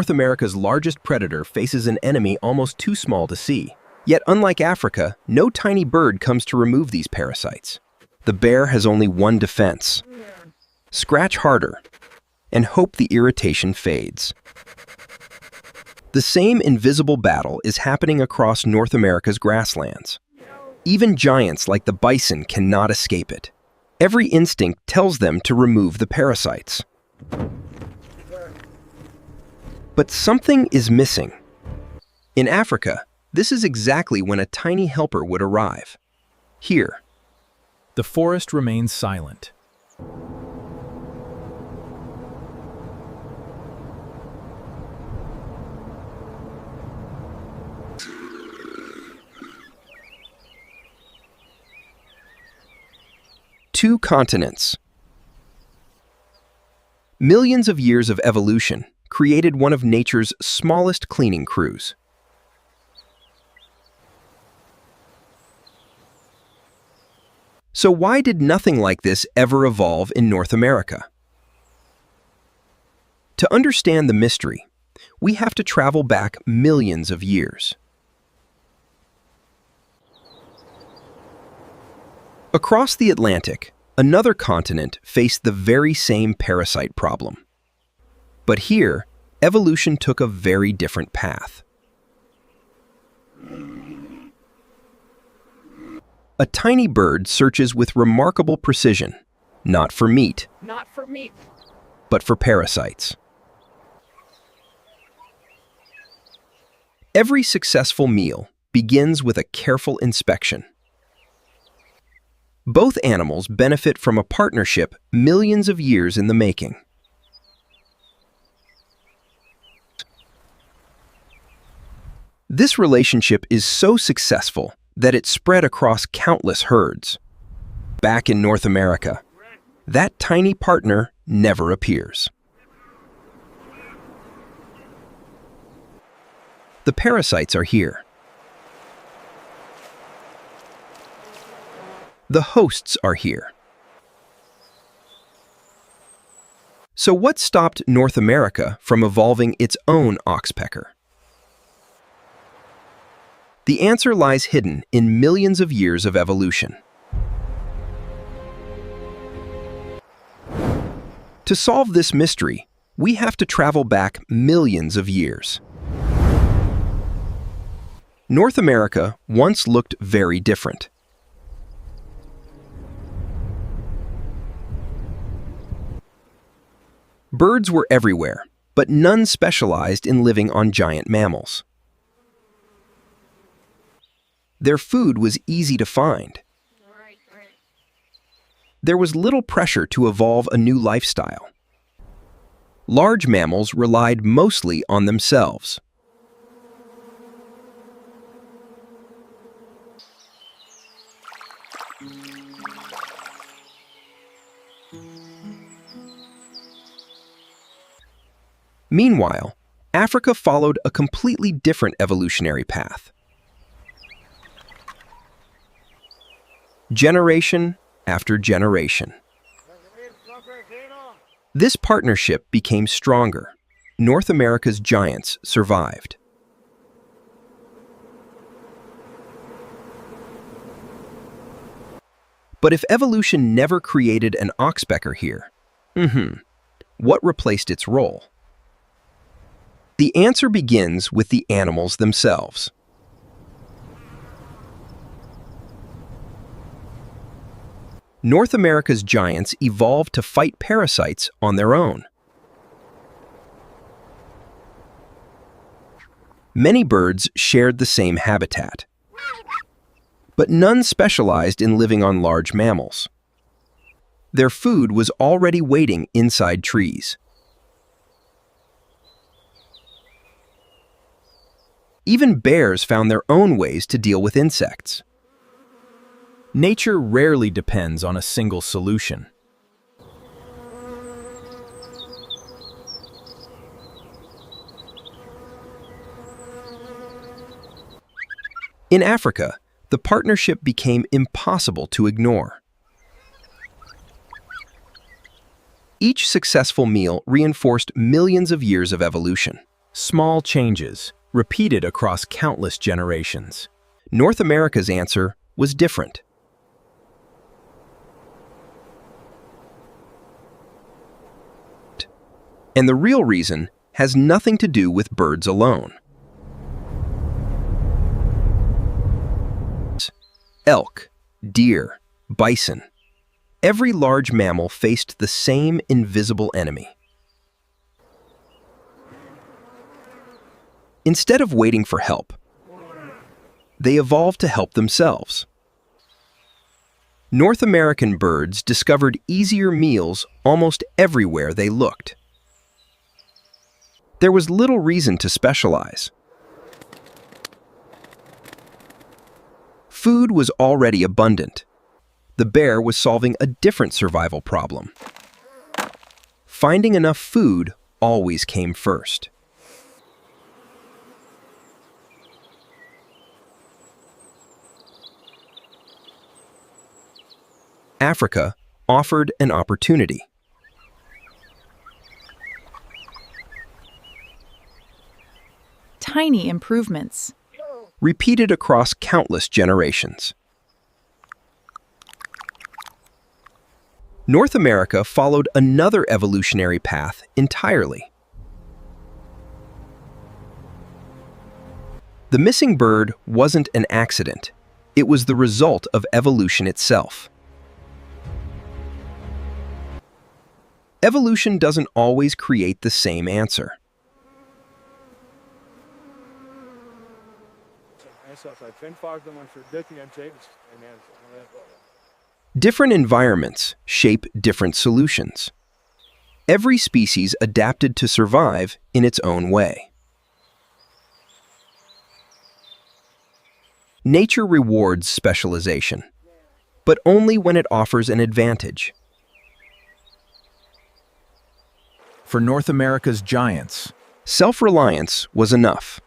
North America's largest predator faces an enemy almost too small to see. Yet, unlike Africa, no tiny bird comes to remove these parasites. The bear has only one defense: scratch harder and hope the irritation fades. The same invisible battle is happening across North America's grasslands. Even giants like the bison cannot escape it. Every instinct tells them to remove the parasites. But something is missing. In Africa, this is exactly when a tiny helper would arrive. Here, the forest remains silent. Two continents. Millions of years of evolution created one of nature's smallest cleaning crews. So why did nothing like this ever evolve in North America? To understand the mystery, we have to travel back millions of years. Across the Atlantic, another continent faced the very same parasite problem. But here, evolution took a very different path. A tiny bird searches with remarkable precision, not for meat, but for parasites. Every successful meal begins with a careful inspection. Both animals benefit from a partnership millions of years in the making. This relationship is so successful that it spread across countless herds. Back in North America, that tiny partner never appears. The parasites are here. The hosts are here. So what stopped North America from evolving its own oxpecker? The answer lies hidden in millions of years of evolution. To solve this mystery, we have to travel back millions of years. North America once looked very different. Birds were everywhere, but none specialized in living on giant mammals. Their food was easy to find. There was little pressure to evolve a new lifestyle. Large mammals relied mostly on themselves. Meanwhile, Africa followed a completely different evolutionary path. Generation after generation. This partnership became stronger. North America's giants survived. But if evolution never created an oxpecker here, what replaced its role? The answer begins with the animals themselves. North America's giants evolved to fight parasites on their own. Many birds shared the same habitat, but none specialized in living on large mammals. Their food was already waiting inside trees. Even bears found their own ways to deal with insects. Nature rarely depends on a single solution. In Africa, the partnership became impossible to ignore. Each successful meal reinforced millions of years of evolution. Small changes, repeated across countless generations. North America's answer was different. And the real reason has nothing to do with birds alone. Elk, deer, bison. Every large mammal faced the same invisible enemy. Instead of waiting for help, they evolved to help themselves. North American birds discovered easier meals almost everywhere they looked. There was little reason to specialize. Food was already abundant. The bear was solving a different survival problem. Finding enough food always came first. Africa offered an opportunity. Tiny improvements. Repeated across countless generations. North America followed another evolutionary path entirely. The missing bird wasn't an accident. It was the result of evolution itself. Evolution doesn't always create the same answer. Different environments shape different solutions. Every species adapted to survive in its own way. Nature rewards specialization, but only when it offers an advantage. For North America's giants, Self-reliance was enough.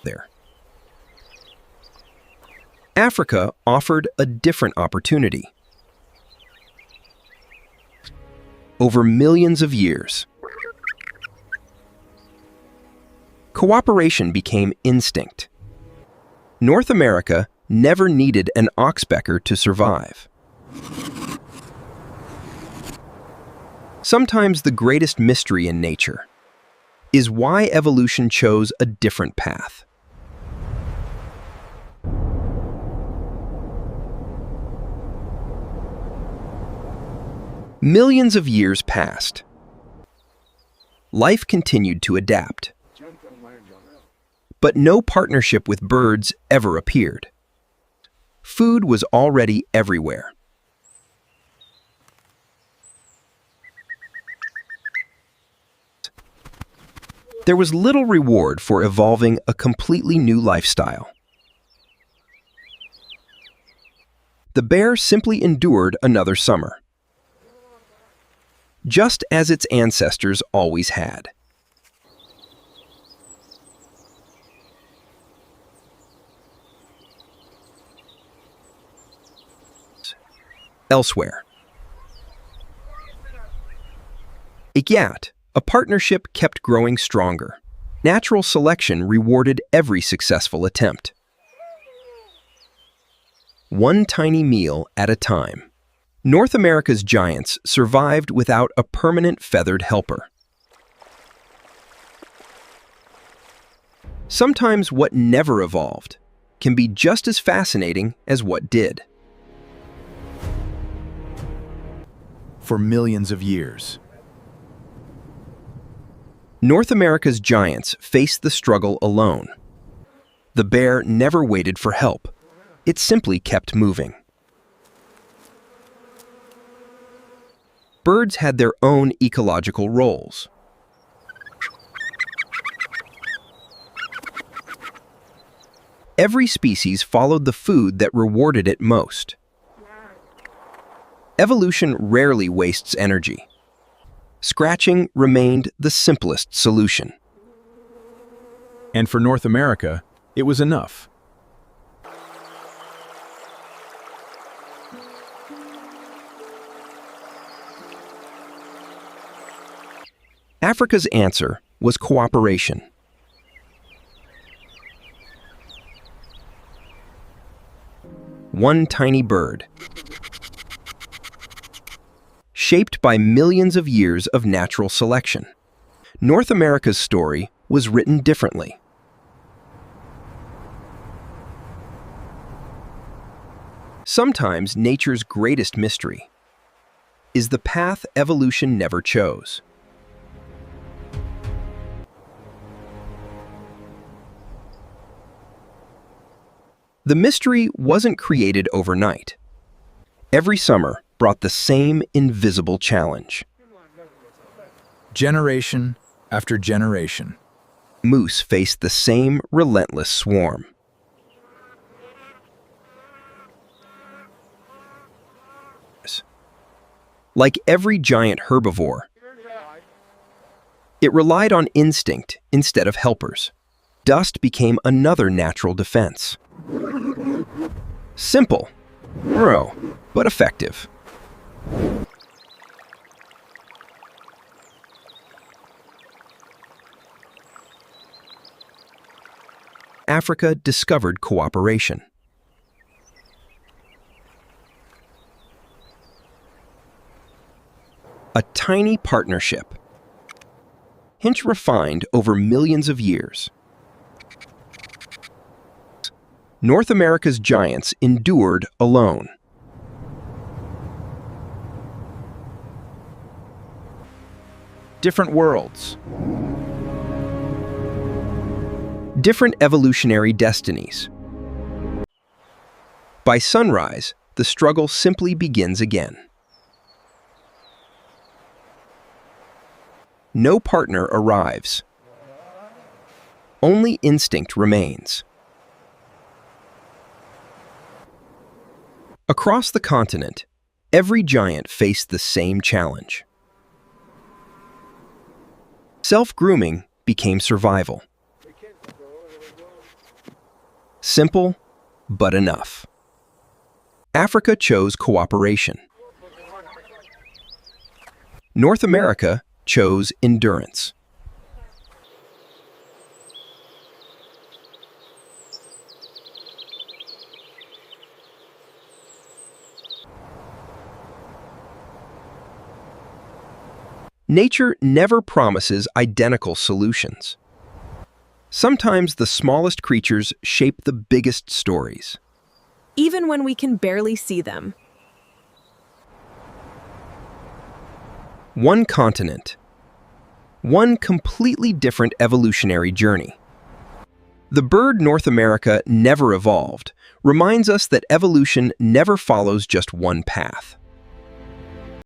There. Africa offered a different opportunity. Over millions of years, cooperation became instinct. North America never needed an oxpecker to survive. Sometimes the greatest mystery in nature is why evolution chose a different path. Millions of years passed. Life continued to adapt. But no partnership with birds ever appeared. Food was already everywhere. There was little reward for evolving a completely new lifestyle. The bear simply endured another summer, just as its ancestors always had. Elsewhere. Yet, a partnership kept growing stronger. Natural selection rewarded every successful attempt. One tiny meal at a time. North America's giants survived without a permanent feathered helper. Sometimes what never evolved can be just as fascinating as what did. for millions of years. North America's giants faced the struggle alone. The bear never waited for help. It simply kept moving. Birds had their own ecological roles. Every species followed the food that rewarded it most. Evolution rarely wastes energy. Scratching remained the simplest solution. And for North America, it was enough. Africa's answer was cooperation. One tiny bird, shaped by millions of years of natural selection. North America's story was written differently. Sometimes nature's greatest mystery is the path evolution never chose. The mystery wasn't created overnight. Every summer brought the same invisible challenge. Generation after generation. Moose faced the same relentless swarm. Like every giant herbivore, it relied on instinct instead of helpers. Dust became another natural defense. Simple, but effective. Africa discovered cooperation. A tiny partnership, hinch refined over millions of years. North America's giants endured alone. Different worlds. Different evolutionary destinies. By sunrise, the struggle simply begins again. No partner arrives. Only instinct remains. Across the continent, every giant faced the same challenge. Self-grooming became survival. Simple, but enough. Africa chose cooperation. North America chose endurance. Nature never promises identical solutions. Sometimes the smallest creatures shape the biggest stories. Even when we can barely see them. One continent. One completely different evolutionary journey. The bird North America never evolved reminds us that evolution never follows just one path.